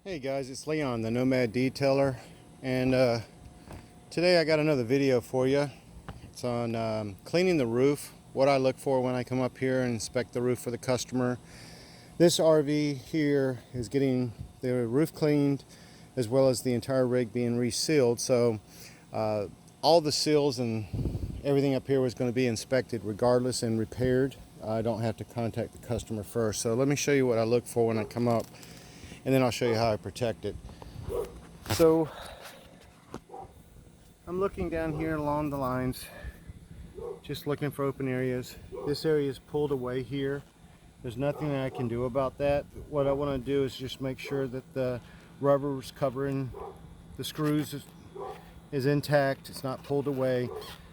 Hey guys, it's Leon, the Nomad Detailer, and today I got another video for you. It's on cleaning the roof, what I look for when I come up here and inspect the roof for the customer. This RV here is getting the roof cleaned as well as the entire rig being resealed, so all the seals and everything up here was going to be inspected regardless and repaired. I don't have to contact the customer first. So let me show you what I look for when I come up, and then I'll show you how I protect it. So I'm looking down here along the lines, just looking for open areas. This area is pulled away here. There's nothing that I can do about that. What I want to do is just make sure that the rubber's covering the screws is intact, it's not pulled away.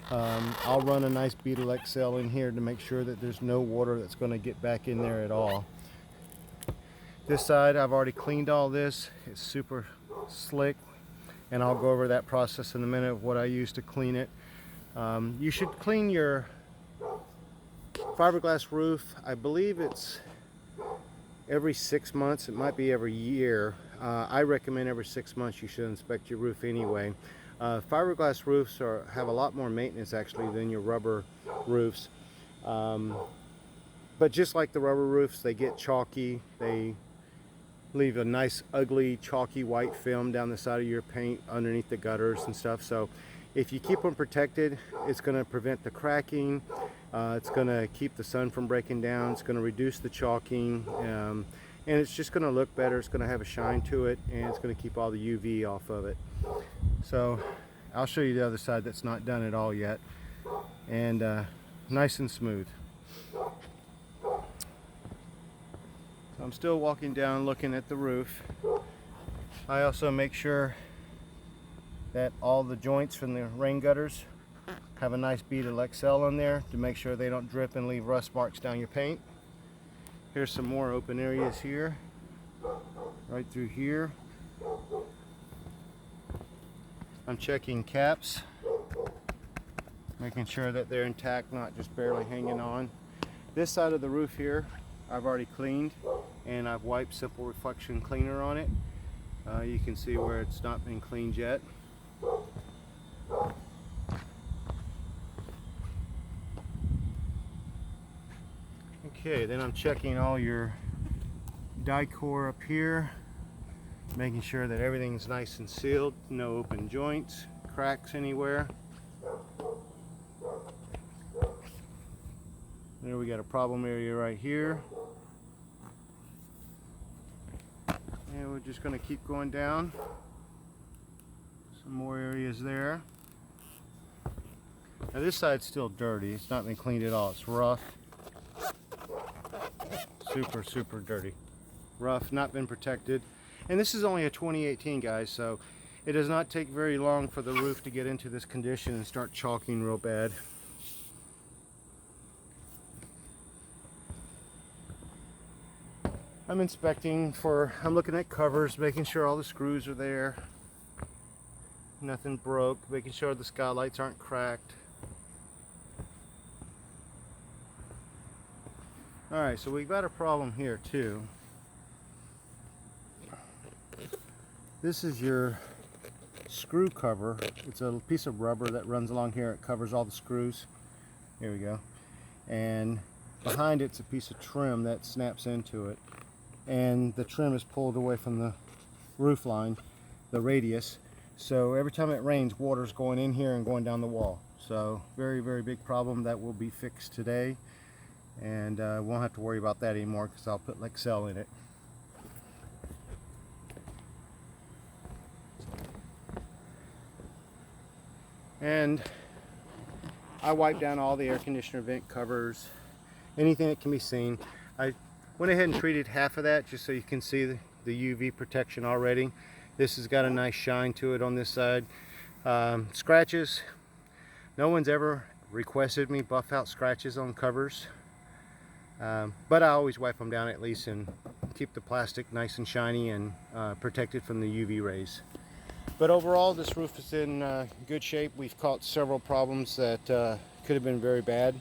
I'll run a nice bead of XL in here to make sure that there's no water that's going to get back in there at all. This side, I've already cleaned all this. It's super slick, and I'll go over that process in a minute of what I use to clean it. You should clean your fiberglass roof. I believe it's every 6 months. It might be every year. I recommend every 6 months you should inspect your roof anyway. Fiberglass roofs have a lot more maintenance actually than your rubber roofs. But just like the rubber roofs, they get chalky. They leave a nice ugly chalky white film down the side of your paint underneath the gutters and stuff. So if you keep them protected, it's going to prevent the cracking, it's going to keep the sun from breaking down, it's going to reduce the chalking, and it's just going to look better. It's going to have a shine to it, and it's going to keep all the UV off of it. So I'll show you the other side that's not done at all yet, and nice and smooth. I'm still walking down looking at the roof. I also make sure that all the joints from the rain gutters have a nice bead of XL on there to make sure they don't drip and leave rust marks down your paint. Here's some more open areas here, right through here. I'm checking caps, making sure that they're intact, not just barely hanging on. This side of the roof here I've already cleaned, and I've wiped simple reflection cleaner on it. You can see where it's not been cleaned yet. Okay, then I'm checking all your die-core up here, making sure that everything's nice and sealed, no open joints, cracks anywhere. There we got a problem area right here. And we're just going to keep going down. Some more areas there. Now this side's still dirty. It's not been cleaned at all. It's rough. Super dirty. Rough, not been protected. And this is only a 2018, guys, so it does not take very long for the roof to get into this condition and start chalking real bad. I'm inspecting I'm looking at covers, making sure all the screws are there, nothing broke, making sure the skylights aren't cracked. Alright, so we've got a problem here too. This is your screw cover. It's a piece of rubber that runs along here. It covers all the screws. Here we go. And behind it's a piece of trim that snaps into it. And the trim is pulled away from the roof line, the radius. So every time it rains, water's going in here and going down the wall. So very big problem that will be fixed today, and won't have to worry about that anymore because I'll put XL in it. And I wipe down all the air conditioner vent covers, anything that can be seen. I went ahead and treated half of that just so you can see the UV protection already. This has got a nice shine to it on this side. Scratches, no one's ever requested me buff out scratches on covers, but I always wipe them down at least and keep the plastic nice and shiny and protected from the UV rays. But overall, this roof is in good shape. We've caught several problems that could have been very bad.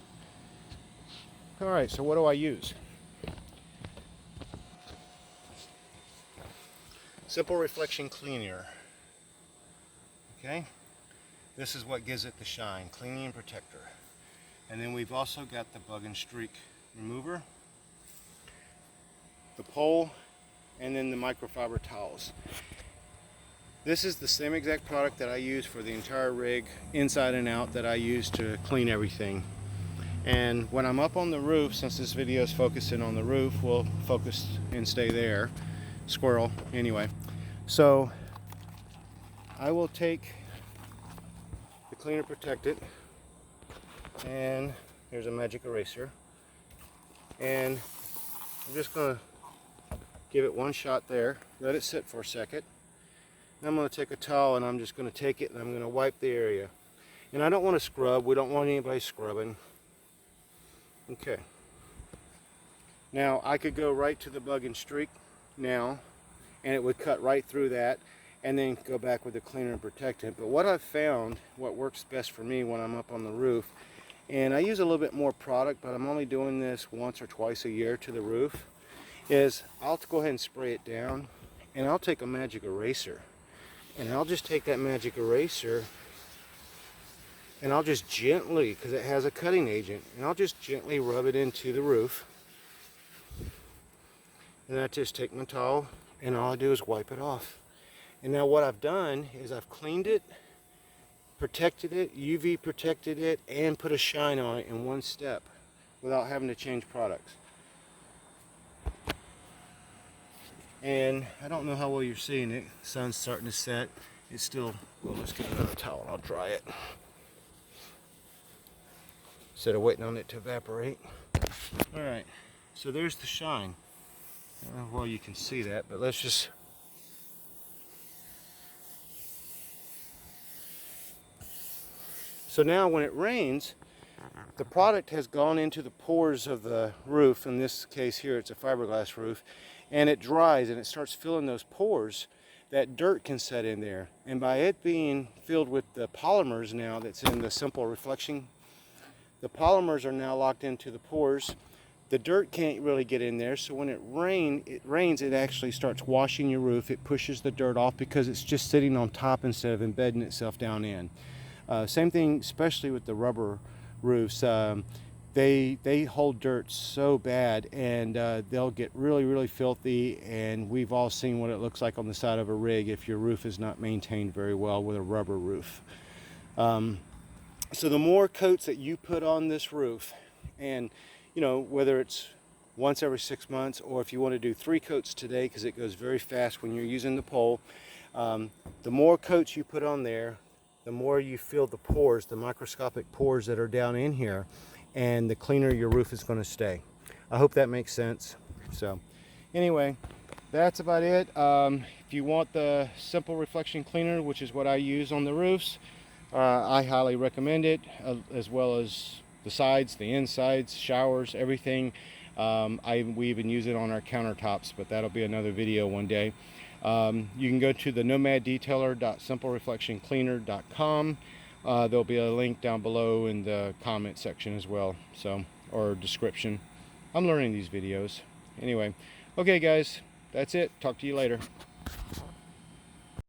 Alright, so what do I use? Simple Reflection Cleaner. Okay, this is what gives it the shine, cleaning and protector. And then we've also got the bug and streak remover, the pole, and then the microfiber towels. This is the same exact product that I use for the entire rig, inside and out, that I use to clean everything. And when I'm up on the roof, since this video is focusing on the roof, we'll focus and stay there. Squirrel, anyway. So I will take the cleaner Protectant, and here's a magic eraser, and I'm just going to give it one shot there, let it sit for a second. I'm going to take a towel and I'm just going to take it and I'm going to wipe the area. And I don't want to scrub. We don't want anybody scrubbing. Okay. Now I could go right to the bug and streak now, and it would cut right through that, and then go back with the cleaner and protectant. But what I've found, what works best for me when I'm up on the roof, and I use a little bit more product, but I'm only doing this once or twice a year to the roof, is I'll go ahead and spray it down, and I'll take a magic eraser. And I'll just take that magic eraser and I'll just gently, because it has a cutting agent, and I'll just gently rub it into the roof. And I just take my towel and all I do is wipe it off. And now what I've done is I've cleaned it, protected it, UV protected it, and put a shine on it in one step without having to change products. And I don't know how well you're seeing it. The sun's starting to set. It's still, well, let's get another towel and I'll dry it, instead of waiting on it to evaporate. All right, so there's the shine. I don't know how well you can see that, but let's just, so now when it rains, the product has gone into the pores of the roof. In this case here, it's a fiberglass roof, and it dries and it starts filling those pores. That dirt can set in there, and by it being filled with the polymers now that's in the Simple Reflection, the polymers are now locked into the pores. The dirt can't really get in there, so when it rains, it actually starts washing your roof. It pushes the dirt off because it's just sitting on top instead of embedding itself down in. Same thing, especially with the rubber roofs. They hold dirt so bad, and they'll get really filthy, and we've all seen what it looks like on the side of a rig if your roof is not maintained very well with a rubber roof. So the more coats that you put on this roof, and you know, whether it's once every 6 months, or if you want to do 3 coats today because it goes very fast when you're using the pole, the more coats you put on there, the more you fill the pores, the microscopic pores that are down in here, and the cleaner your roof is going to stay. I hope that makes sense. So anyway, that's about it. If you want the Simple Reflection Cleaner, which is what I use on the roofs, I highly recommend it, as well as the sides, the insides, showers, everything. We even use it on our countertops, but that'll be another video one day. You can go to the nomaddetailer.simplereflectioncleaner.com. There'll be a link down below in the comment section as well, so, or description. I'm learning these videos. Anyway, okay guys, that's it. Talk to you later.